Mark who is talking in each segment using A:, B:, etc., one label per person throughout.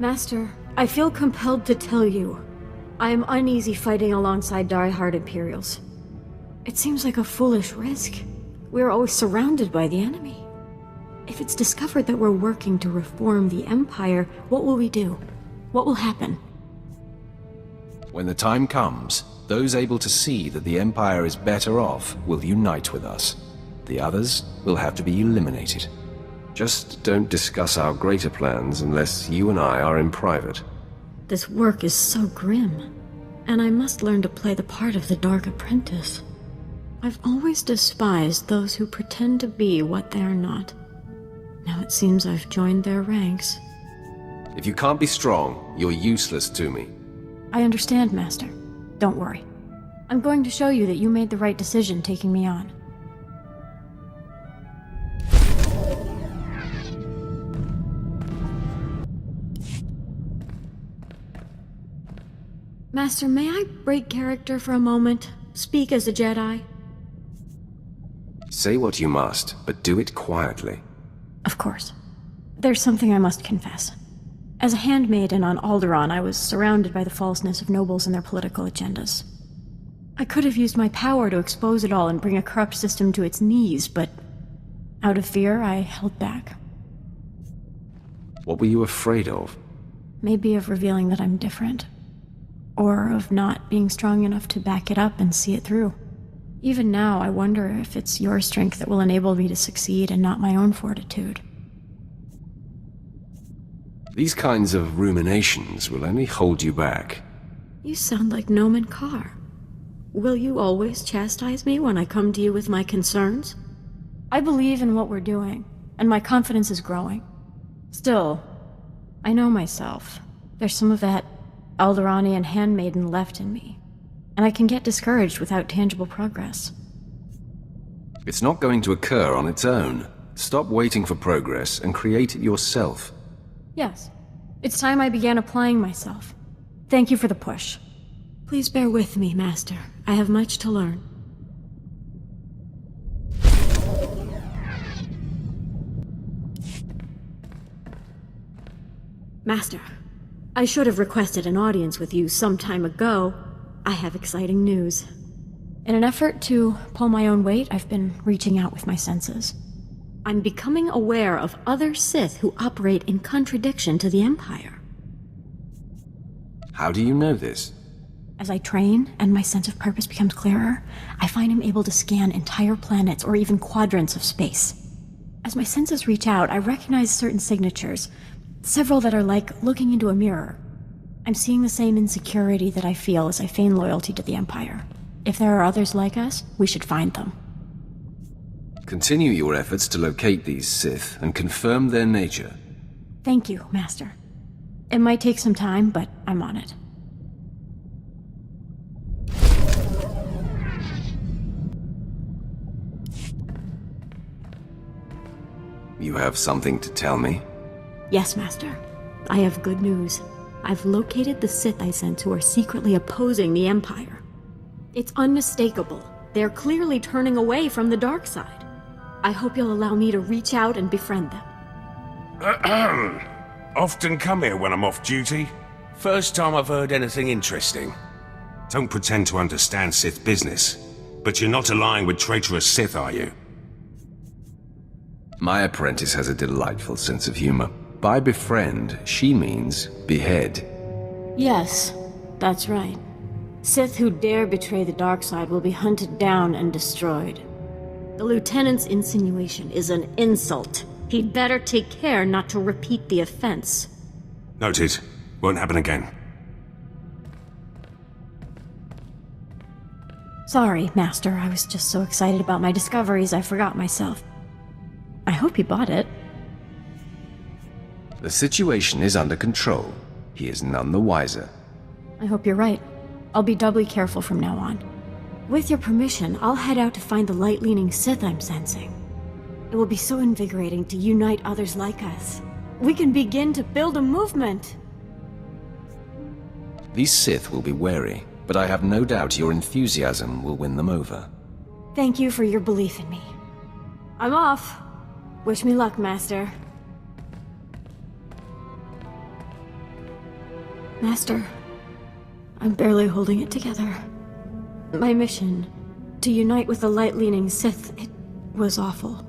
A: Master, I feel compelled to tell you. I am uneasy fighting alongside die-hard Imperials. It seems like a foolish risk. We are always surrounded by the enemy. If it's discovered that we're working to reform the Empire, what will we do? What will happen?
B: When the time comes, those able to see that the Empire is better off will unite with us. The others will have to be eliminated. Just don't discuss our greater plans unless you and I are in private.
A: This work is so grim, and I must learn to play the part of the Dark Apprentice. I've always despised those who pretend to be what they're not. Now it seems I've joined their ranks.
B: If you can't be strong, you're useless to me.
A: I understand, Master. Don't worry. I'm going to show you that you made the right decision taking me on. Master, may I break character for a moment? Speak as a Jedi?
B: Say what you must, but do it quietly.
A: Of course. There's something I must confess. As a handmaiden on Alderaan, I was surrounded by the falseness of nobles and their political agendas. I could have used my power to expose it all and bring a corrupt system to its knees, but out of fear, I held back.
B: What were you afraid of?
A: Maybe of revealing that I'm different. Or of not being strong enough to back it up and see it through. Even now, I wonder if it's your strength that will enable me to succeed and not my own fortitude.
B: These kinds of ruminations will only hold you back.
A: You sound like Noman Carr. Will you always chastise me when I come to you with my concerns? I believe in what we're doing, and my confidence is growing. Still, I know myself. There's some of that Alderaanian handmaiden left in me, and I can get discouraged without tangible progress.
B: It's not going to occur on its own. Stop waiting for progress and create it yourself.
A: Yes. It's time I began applying myself. Thank you for the push. Please bear with me, Master. I have much to learn. Master, I should have requested an audience with you some time ago. I have exciting news. In an effort to pull my own weight, I've been reaching out with my senses. I'm becoming aware of other Sith who operate in contradiction to the Empire.
B: How do you know this?
A: As I train and my sense of purpose becomes clearer, I find I'm able to scan entire planets or even quadrants of space. As my senses reach out, I recognize certain signatures, several that are like looking into a mirror. I'm seeing the same insecurity that I feel as I feign loyalty to the Empire. If there are others like us, we should find them.
B: Continue your efforts to locate these Sith and confirm their nature.
A: Thank you, Master. It might take some time, but I'm on it.
B: You have something to tell me?
A: Yes, Master. I have good news. I've located the Sith I sent who are secretly opposing the Empire. It's unmistakable. They're clearly turning away from the dark side. I hope you'll allow me to reach out and befriend them.
C: Often come here when I'm off duty. First time I've heard anything interesting. Don't pretend to understand Sith business, but you're not allying with traitorous Sith, are you?
B: My apprentice has a delightful sense of humor. By befriend, she means behead.
A: Yes, that's right. Sith who dare betray the dark side will be hunted down and destroyed. The Lieutenant's insinuation is an insult. He'd better take care not to repeat the offense.
C: Noted. Won't happen again.
A: Sorry, Master. I was just so excited about my discoveries I forgot myself. I hope he bought it.
B: The situation is under control. He is none the wiser.
A: I hope you're right. I'll be doubly careful from now on. With your permission, I'll head out to find the light-leaning Sith I'm sensing. It will be so invigorating to unite others like us. We can begin to build a movement!
B: These Sith will be wary, but I have no doubt your enthusiasm will win them over.
A: Thank you for your belief in me. I'm off. Wish me luck, Master. Master, I'm barely holding it together. My mission, to unite with the light-leaning Sith, it was awful.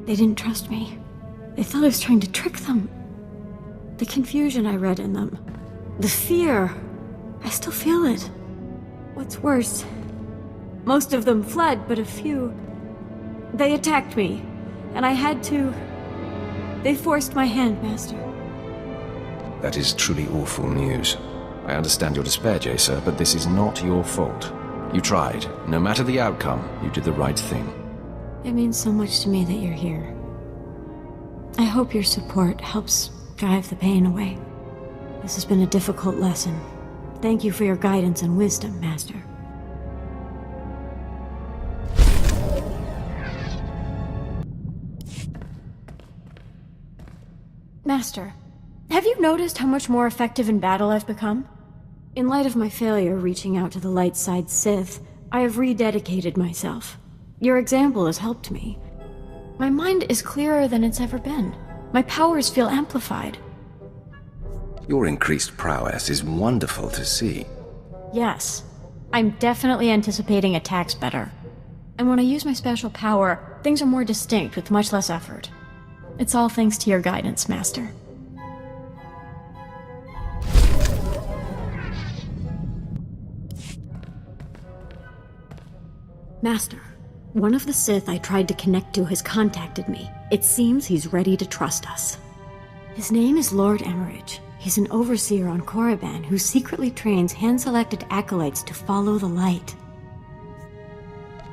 A: They didn't trust me. They thought I was trying to trick them. The confusion I read in them. The fear. I still feel it. What's worse, most of them fled, but a few... They attacked me, and I had to... They forced my hand, Master.
B: That is truly awful news. I understand your despair, Jaesa, but this is not your fault. You tried. No matter the outcome, you did the right thing.
A: It means so much to me that you're here. I hope your support helps drive the pain away. This has been a difficult lesson. Thank you for your guidance and wisdom, Master. Master, have you noticed how much more effective in battle I've become? In light of my failure reaching out to the light side Sith, I have rededicated myself. Your example has helped me. My mind is clearer than it's ever been. My powers feel amplified.
B: Your increased prowess is wonderful to see.
A: Yes, I'm definitely anticipating attacks better. And when I use my special power, things are more distinct with much less effort. It's all thanks to your guidance, Master. Master, one of the Sith I tried to connect to has contacted me. It seems he's ready to trust us. His name is Lord Emmerich. He's an overseer on Korriban who secretly trains hand-selected acolytes to follow the light.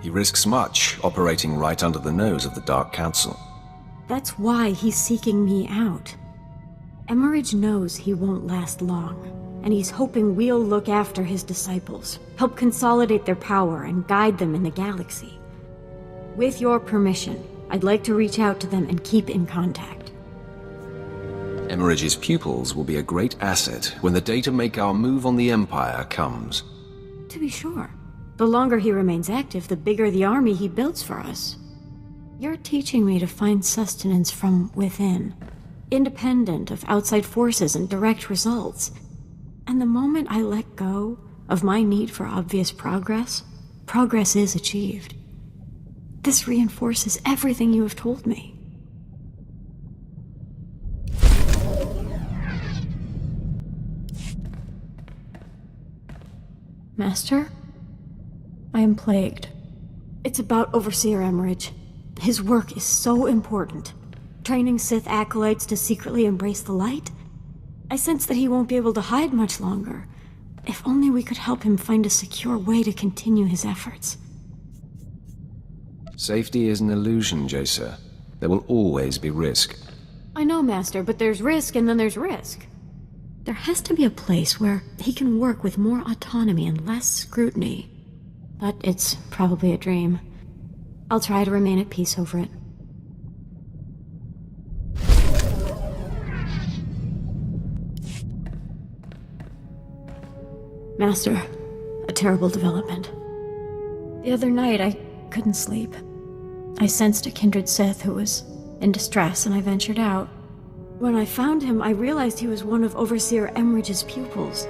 B: He risks much, operating right under the nose of the Dark Council.
A: That's why he's seeking me out. Emmerich knows he won't last long, and he's hoping we'll look after his disciples, help consolidate their power and guide them in the galaxy. With your permission, I'd like to reach out to them and keep in contact.
B: Emmerich's pupils will be a great asset when the day to make our move on the Empire comes.
A: To be sure. The longer he remains active, the bigger the army he builds for us. You're teaching me to find sustenance from within, independent of outside forces and direct results. And the moment I let go of my need for obvious progress, progress is achieved. This reinforces everything you have told me. Master? I am plagued. It's about Overseer Emmerich. His work is so important. Training Sith acolytes to secretly embrace the light? I sense that he won't be able to hide much longer. If only we could help him find a secure way to continue his efforts.
B: Safety is an illusion, Jaesa. There will always be risk.
A: I know, Master, but there's risk and then there's risk. There has to be a place where he can work with more autonomy and less scrutiny. But it's probably a dream. I'll try to remain at peace over it. Master, a terrible development. The other night, I couldn't sleep. I sensed a kindred Sith who was in distress, and I ventured out. When I found him, I realized he was one of Overseer Emmerich's pupils.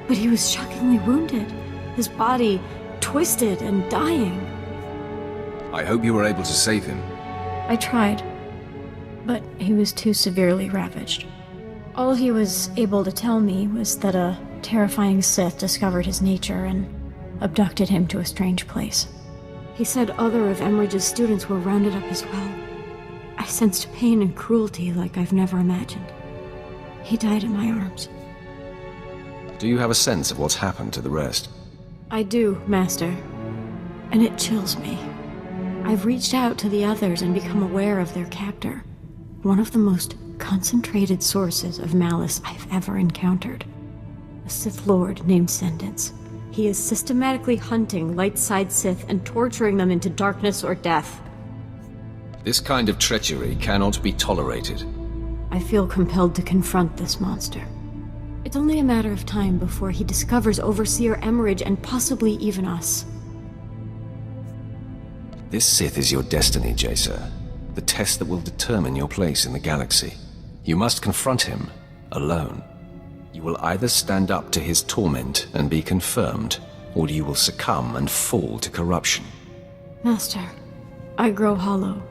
A: But he was shockingly wounded, his body twisted and dying.
B: I hope you were able to save him.
A: I tried, but he was too severely ravaged. All he was able to tell me was that a terrifying Sith discovered his nature and abducted him to a strange place. He said other of Emmerich's students were rounded up as well. I sensed pain and cruelty like I've never imagined. He died in my arms.
B: Do you have a sense of what's happened to the rest?
A: I do, Master. And it chills me. I've reached out to the others and become aware of their captor. One of the most concentrated sources of malice I've ever encountered. A Sith Lord named Sendence. He is systematically hunting light-side Sith and torturing them into darkness or death.
B: This kind of treachery cannot be tolerated.
A: I feel compelled to confront this monster. It's only a matter of time before he discovers Overseer Emmerich and possibly even us.
B: This Sith is your destiny, Jaesa. The test that will determine your place in the galaxy. You must confront him, alone. You will either stand up to his torment and be confirmed, or you will succumb and fall to corruption.
A: Master, I grow hollow.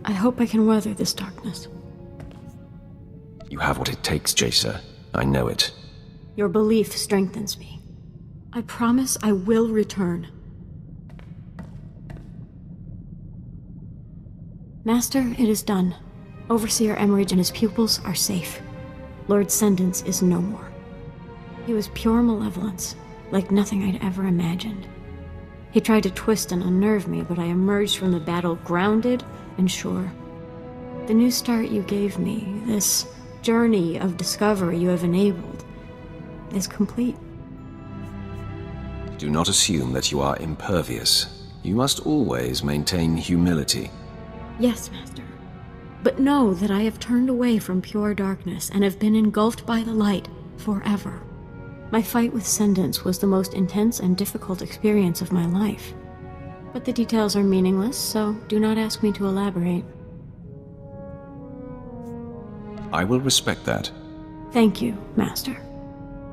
A: I hope I can weather this darkness.
B: You have what it takes, Jaesa. I know it.
A: Your belief strengthens me. I promise I will return. Master, it is done. Overseer Emmerich and his pupils are safe. Lord Sendence is no more. He was pure malevolence, like nothing I'd ever imagined. He tried to twist and unnerve me, but I emerged from the battle grounded and sure. The new start you gave me, this journey of discovery you have enabled, is complete.
B: Do not assume that you are impervious. You must always maintain humility.
A: Yes, Master. But know that I have turned away from pure darkness and have been engulfed by the light forever. My fight with Sendence was the most intense and difficult experience of my life. But the details are meaningless, so do not ask me to elaborate.
B: I will respect that.
A: Thank you, Master.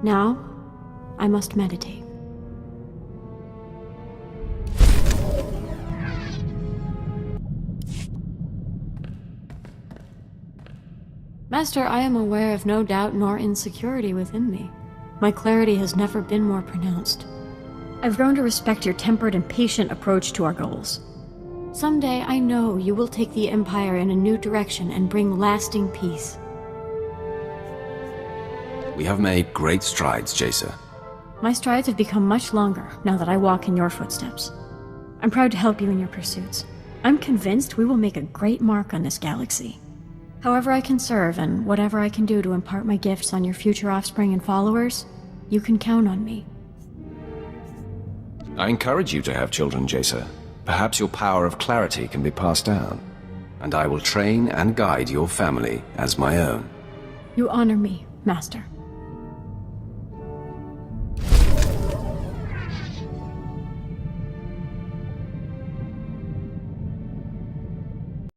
A: Now, I must meditate. Master, I am aware of no doubt nor insecurity within me. My clarity has never been more pronounced. I've grown to respect your tempered and patient approach to our goals. Someday, I know you will take the Empire in a new direction and bring lasting peace.
B: We have made great strides, Jaesa.
A: My strides have become much longer now that I walk in your footsteps. I'm proud to help you in your pursuits. I'm convinced we will make a great mark on this galaxy. However I can serve, and whatever I can do to impart my gifts on your future offspring and followers, you can count on me.
B: I encourage you to have children, Jaesa. Perhaps your power of clarity can be passed down, and I will train and guide your family as my own.
A: You honor me, Master.